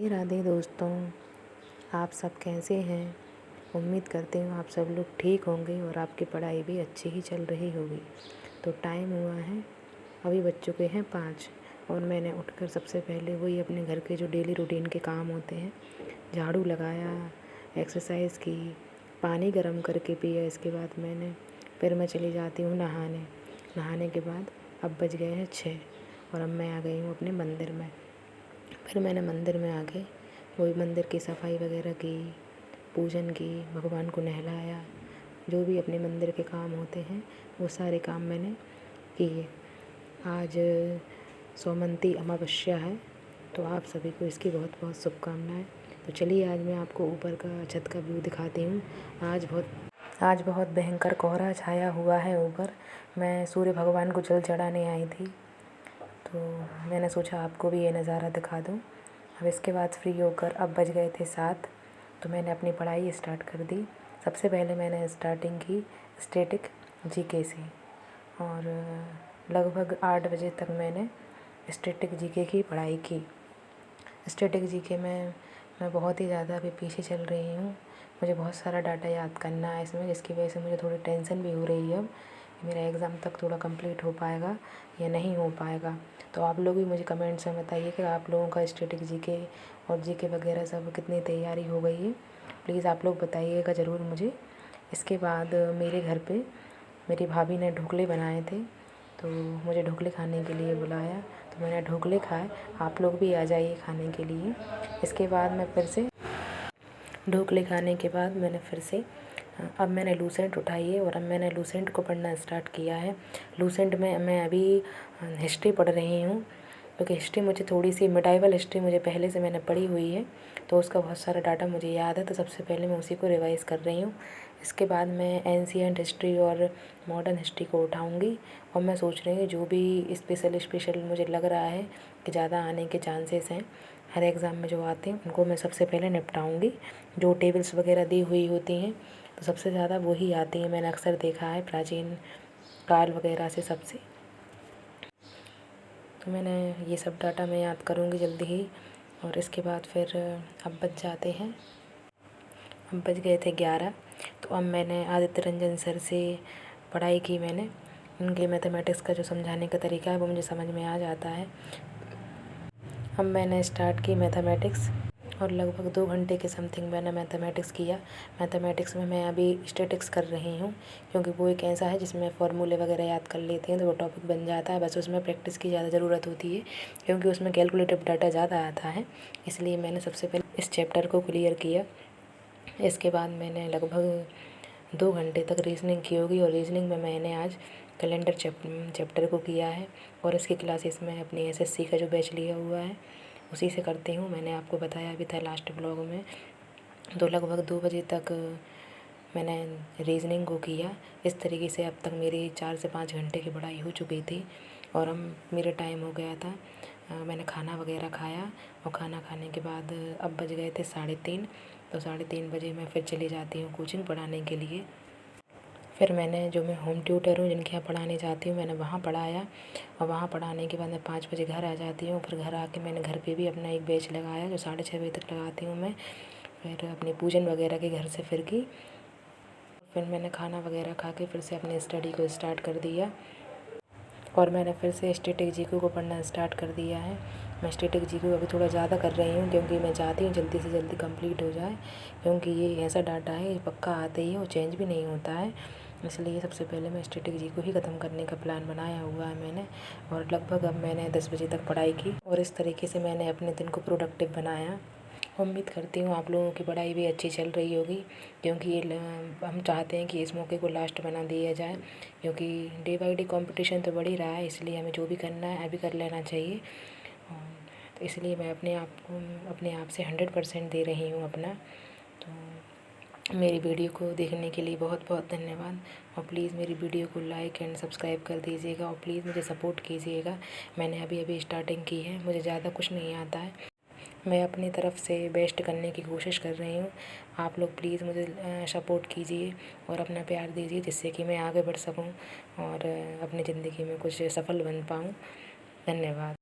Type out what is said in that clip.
राधे राधे दोस्तों, आप सब कैसे हैं। उम्मीद करती हूँ आप सब लोग ठीक होंगे और आपकी पढ़ाई भी अच्छी ही चल रही होगी। तो टाइम हुआ है, अभी बज चुके हैं 5 और मैंने उठकर सबसे पहले वही अपने घर के जो डेली रूटीन के काम होते हैं, झाड़ू लगाया, एक्सरसाइज की, पानी गर्म करके पिया। इसके बाद फिर मैं चली जाती हूँ नहाने के बाद अब बज गए हैं 6 और अब मैं आ गई हूँ अपने मंदिर में। फिर मैंने मंदिर में आके वही मंदिर की सफाई वगैरह की, पूजन की, भगवान को नहलाया, जो भी अपने मंदिर के काम होते हैं वो सारे काम मैंने किए। आज सोमवती अमावस्या है, तो आप सभी को इसकी बहुत बहुत शुभकामनाएं। तो चलिए आज मैं आपको ऊपर का छत का व्यू दिखाती हूँ। आज बहुत भयंकर कोहरा छाया हुआ है ऊपर। मैं सूर्य भगवान को जल चढ़ाने आई थी, तो मैंने सोचा आपको भी ये नज़ारा दिखा दूँ। अब इसके बाद फ्री होकर अब बज गए थे 7, तो मैंने अपनी पढ़ाई स्टार्ट कर दी। सबसे पहले मैंने स्टार्टिंग की स्टैटिक जीके से और लगभग 8 बजे तक मैंने स्टैटिक जीके की पढ़ाई की। स्टैटिक जीके में मैं बहुत ही ज़्यादा अभी पीछे चल रही हूँ। मुझे बहुत सारा डाटा याद करना है इसमें, जिसकी वजह से मुझे थोड़ी टेंशन भी हो रही है अब मेरा एग्ज़ाम तक थोड़ा कंप्लीट हो पाएगा या नहीं हो पाएगा। तो आप लोग भी मुझे कमेंट्स में बताइए कि आप लोगों का स्टैटिक जीके और जीके वगैरह सब कितनी तैयारी हो गई है। प्लीज़ आप लोग बताइएगा ज़रूर मुझे। इसके बाद मेरे घर पे मेरी भाभी ने ढोकले बनाए थे, तो मुझे ढोकले खाने के लिए बुलाया, तो मैंने ढोकले खाए। आप लोग भी आ जाइए खाने के लिए। इसके बाद मैं फिर से ढोकले खाने के बाद अब मैंने लूसेंट उठाई है और अब मैंने लूसेंट को पढ़ना स्टार्ट किया है। लूसेंट में मैं अभी हिस्ट्री पढ़ रही हूँ, क्योंकि हिस्ट्री मुझे थोड़ी सी मिडाइवल हिस्ट्री मुझे पहले से मैंने पढ़ी हुई है, तो उसका बहुत सारा डाटा मुझे याद है। तो सबसे पहले मैं उसी को रिवाइज़ कर रही हूँ। इसके बाद मैं एंशिएंट हिस्ट्री और मॉडर्न हिस्ट्री को उठाऊँगी और मैं सोच रही हूँ जो भी स्पेशल मुझे लग रहा है कि ज़्यादा आने के चांसेस हैं हर एग्ज़ाम में जो आते हैं, उनको मैं सबसे पहले निपटाऊँगी। जो टेबल्स वगैरह दी हुई होती हैं तो सबसे ज़्यादा वही आती हैं, मैंने अक्सर देखा है प्राचीन काल वगैरह से सबसे। तो मैंने ये सब डाटा मैं याद करूँगी जल्दी ही। और इसके बाद फिर अब बज गए थे 11। तो अब मैंने आदित्य रंजन सर से पढ़ाई की। मैंने उनके मैथमेटिक्स का जो समझाने का तरीका है वो मुझे समझ में आ जाता है। अब मैंने स्टार्ट की मैथमेटिक्स और लगभग 2 घंटे के समथिंग मैंने मैथमेटिक्स किया। मैथमेटिक्स में मैं अभी स्टैटिक्स कर रही हूँ, क्योंकि वो एक ऐसा है जिसमें फॉर्मूले वगैरह याद कर लेते हैं तो वो टॉपिक बन जाता है। बस उसमें प्रैक्टिस की ज़्यादा ज़रूरत होती है, क्योंकि उसमें कैलकुलेटिव डाटा ज़्यादा आता है। इसलिए मैंने सबसे पहले इस चैप्टर को क्लियर किया। इसके बाद मैंने लगभग 2 घंटे तक रीजनिंग की होगी और रीजनिंग में मैंने आज कैलेंडर चैप्टर को किया है और इसकी क्लासेस में अपनी एसएससी का जो बैच लिया हुआ है उसी से करती हूँ। मैंने आपको बताया भी था लास्ट ब्लॉग में। तो लगभग 2 बजे तक मैंने रीजनिंग को किया। इस तरीके से अब तक मेरी 4 से 5 घंटे की पढ़ाई हो चुकी थी और अब मेरा टाइम हो गया था। मैंने खाना वगैरह खाया और खाना खाने के बाद अब बज गए थे 3:30। तो 3:30 बजे मैं फिर चली जाती हूँ कोचिंग पढ़ाने के लिए। फिर मैं होम ट्यूटर हूँ जिनके यहाँ पढ़ाने जाती हूँ, मैंने वहाँ पढ़ाया और वहाँ पढ़ाने के बाद मैं 5 बजे घर आ जाती हूँ। फिर घर आके मैंने घर पे भी अपना एक बैच लगाया जो 6:30 बजे तक लगाती हूँ मैं। फिर अपनी पूजन वगैरह के घर से फिर की। फिर मैंने खाना वगैरह खा के फिर से अपनी स्टडी को स्टार्ट कर दिया और मैंने फिर से स्टैटिक जीके को पढ़ना स्टार्ट कर दिया है। मैं स्टैटिक जीके को अभी थोड़ा ज़्यादा कर रही हूँ, क्योंकि मैं चाहती हूँ जल्दी से जल्दी कंप्लीट हो जाए, क्योंकि ये ऐसा डाटा है ये पक्का आता ही है और चेंज भी नहीं होता है। इसलिए सबसे पहले मैं स्टैटिक जीके को ही ख़त्म करने का प्लान बनाया हुआ है मैंने। और लगभग अब मैंने 10 बजे तक पढ़ाई की और इस तरीके से मैंने अपने दिन को प्रोडक्टिव बनाया। उम्मीद करती हूँ आप लोगों की पढ़ाई भी अच्छी चल रही होगी, क्योंकि हम चाहते हैं कि इस मौके को लास्ट बना दिया जाए, क्योंकि डे बाई डे कंपटीशन तो बढ़ ही रहा है। इसलिए हमें जो भी करना है अभी कर लेना चाहिए। तो इसलिए मैं अपने आप से 100% दे रही हूँ अपना। तो मेरी वीडियो को देखने के लिए बहुत बहुत धन्यवाद और प्लीज़ मेरी वीडियो को लाइक एंड सब्सक्राइब कर दीजिएगा और प्लीज़ मुझे सपोर्ट कीजिएगा। मैंने अभी स्टार्टिंग की है, मुझे ज़्यादा कुछ नहीं आता है। मैं अपनी तरफ से बेस्ट करने की कोशिश कर रही हूँ। आप लोग प्लीज़ मुझे सपोर्ट कीजिए और अपना प्यार दीजिए, जिससे कि मैं आगे बढ़ सकूँ और अपनी ज़िंदगी में कुछ सफल बन पाऊँ। धन्यवाद।